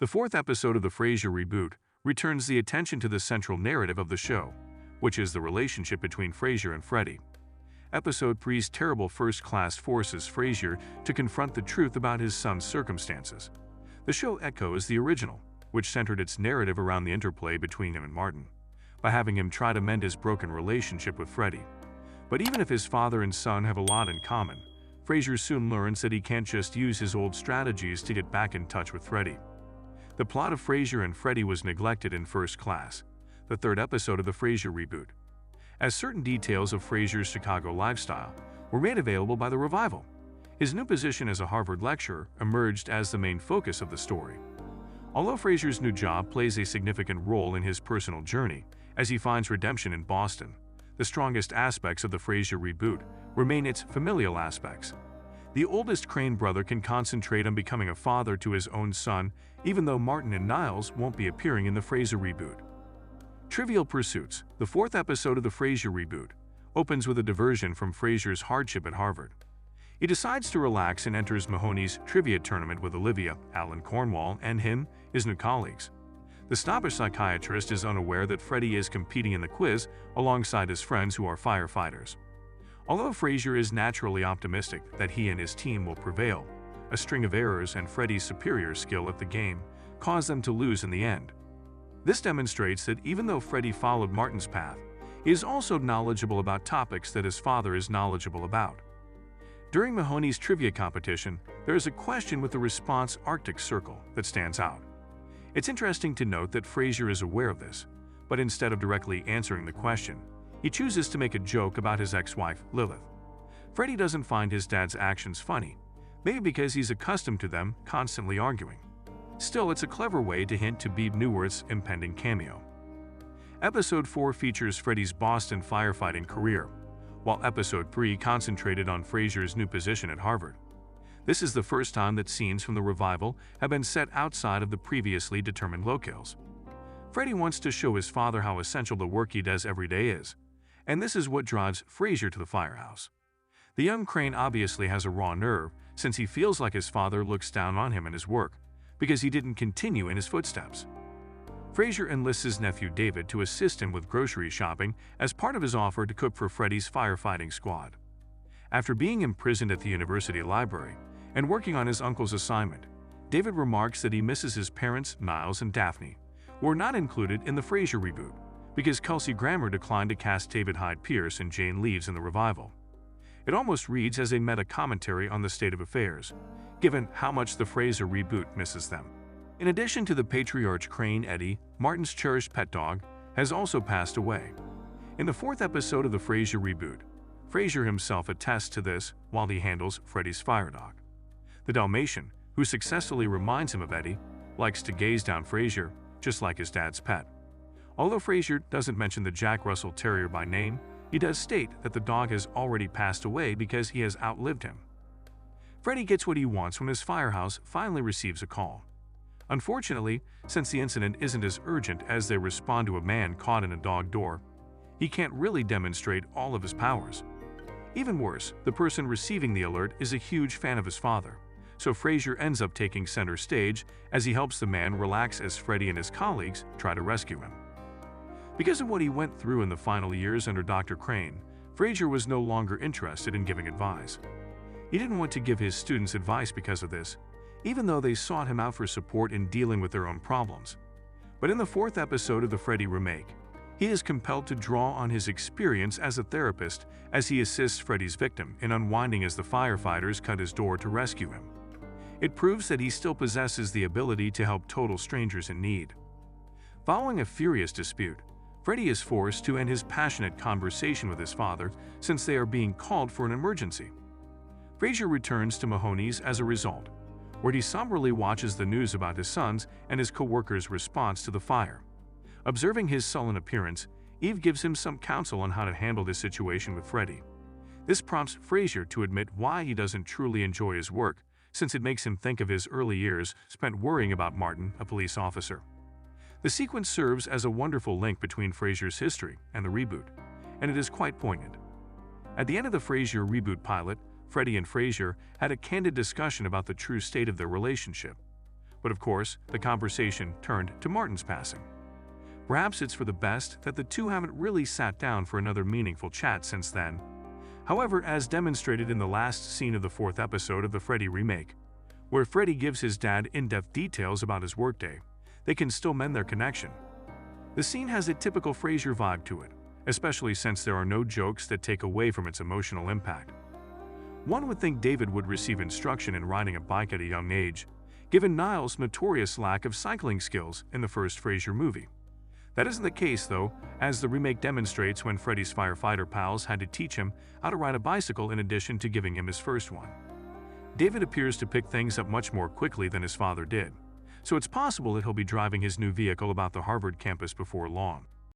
The fourth episode of the Frasier reboot returns the attention to the central narrative of the show, which is the relationship between Frasier and Freddie. Episode 3's terrible first class forces Frasier to confront the truth about his son's circumstances. The show echoes the original, which centered its narrative around the interplay between him and Martin, by having him try to mend his broken relationship with Freddie. But even if his father and son have a lot in common, Frasier soon learns that he can't just use his old strategies to get back in touch with Freddie. The plot of Frasier and Freddie was neglected in First Class, the third episode of the Frasier reboot, as certain details of Frasier's Chicago lifestyle were made available by the revival. His new position as a Harvard lecturer emerged as the main focus of the story. Although Frasier's new job plays a significant role in his personal journey as he finds redemption in Boston, the strongest aspects of the Frasier reboot remain its familial aspects. The oldest Crane brother can concentrate on becoming a father to his own son, even though Martin and Niles won't be appearing in the Frasier reboot. Trivial Pursuits, the fourth episode of the Frasier reboot, opens with a diversion from Frasier's hardship at Harvard. He decides to relax and enters Mahoney's trivia tournament with Olivia, Alan Cornwall, and his new colleagues. The snobbish psychiatrist is unaware that Freddie is competing in the quiz alongside his friends who are firefighters. Although Frasier is naturally optimistic that he and his team will prevail, a string of errors and Freddie's superior skill at the game cause them to lose in the end. This demonstrates that even though Freddie followed Martin's path, he is also knowledgeable about topics that his father is knowledgeable about. During Mahoney's trivia competition, there is a question with the response Arctic Circle that stands out. It's interesting to note that Frasier is aware of this, but instead of directly answering the question, he chooses to make a joke about his ex-wife, Lilith. Freddie doesn't find his dad's actions funny, maybe because he's accustomed to them constantly arguing. Still, it's a clever way to hint to Bebe Neuwirth's impending cameo. Episode 4 features Freddie's Boston firefighting career, while Episode 3 concentrated on Frasier's new position at Harvard. This is the first time that scenes from the revival have been set outside of the previously determined locales. Freddie wants to show his father how essential the work he does every day is, and this is what drives Frasier to the firehouse. The young Crane obviously has a raw nerve since he feels like his father looks down on him and his work, because he didn't continue in his footsteps. Frasier enlists his nephew David to assist him with grocery shopping as part of his offer to cook for Freddie's firefighting squad. After being imprisoned at the university library and working on his uncle's assignment, David remarks that he misses his parents, Niles and Daphne, who were not included in the Frasier reboot because Kelsey Grammer declined to cast David Hyde Pierce and Jane Leeves in the revival. It almost reads as a meta-commentary on the state of affairs, given how much the Frasier reboot misses them. In addition to the patriarch Crane Eddie, Martin's cherished pet dog, has also passed away. In the fourth episode of the Frasier reboot, Frasier himself attests to this while he handles Freddie's fire dog. The Dalmatian, who successfully reminds him of Eddie, likes to gaze down Frasier, just like his dad's pet. Although Frasier doesn't mention the Jack Russell Terrier by name, he does state that the dog has already passed away because he has outlived him. Freddie gets what he wants when his firehouse finally receives a call. Unfortunately, since the incident isn't as urgent as they respond to a man caught in a dog door, he can't really demonstrate all of his powers. Even worse, the person receiving the alert is a huge fan of his father, so Frasier ends up taking center stage as he helps the man relax as Freddie and his colleagues try to rescue him. Because of what he went through in the final years under Dr. Crane, Frasier was no longer interested in giving advice. He didn't want to give his students advice because of this, even though they sought him out for support in dealing with their own problems. But in the fourth episode of the Freddie remake, he is compelled to draw on his experience as a therapist as he assists Freddie's victim in unwinding as the firefighters cut his door to rescue him. It proves that he still possesses the ability to help total strangers in need. Following a furious dispute, Freddie is forced to end his passionate conversation with his father since they are being called for an emergency. Frasier returns to Mahoney's as a result, where he somberly watches the news about his sons and his co-workers' response to the fire. Observing his sullen appearance, Eve gives him some counsel on how to handle this situation with Freddie. This prompts Frasier to admit why he doesn't truly enjoy his work, since it makes him think of his early years spent worrying about Martin, a police officer. The sequence serves as a wonderful link between Frasier's history and the reboot, and it is quite poignant. At the end of the Frasier reboot pilot, Freddie and Frasier had a candid discussion about the true state of their relationship. But of course, the conversation turned to Martin's passing. Perhaps it's for the best that the two haven't really sat down for another meaningful chat since then. However, as demonstrated in the last scene of the 4th episode of the Freddy remake, where Freddy gives his dad in-depth details about his workday, they can still mend their connection. The scene has a typical Frasier vibe to it, especially since there are no jokes that take away from its emotional impact. One would think David would receive instruction in riding a bike at a young age, given Niles' notorious lack of cycling skills in the first Frasier movie. That isn't the case, though, as the remake demonstrates when Freddy's firefighter pals had to teach him how to ride a bicycle in addition to giving him his first one. David appears to pick things up much more quickly than his father did, so it's possible that he'll be driving his new vehicle about the Harvard campus before long.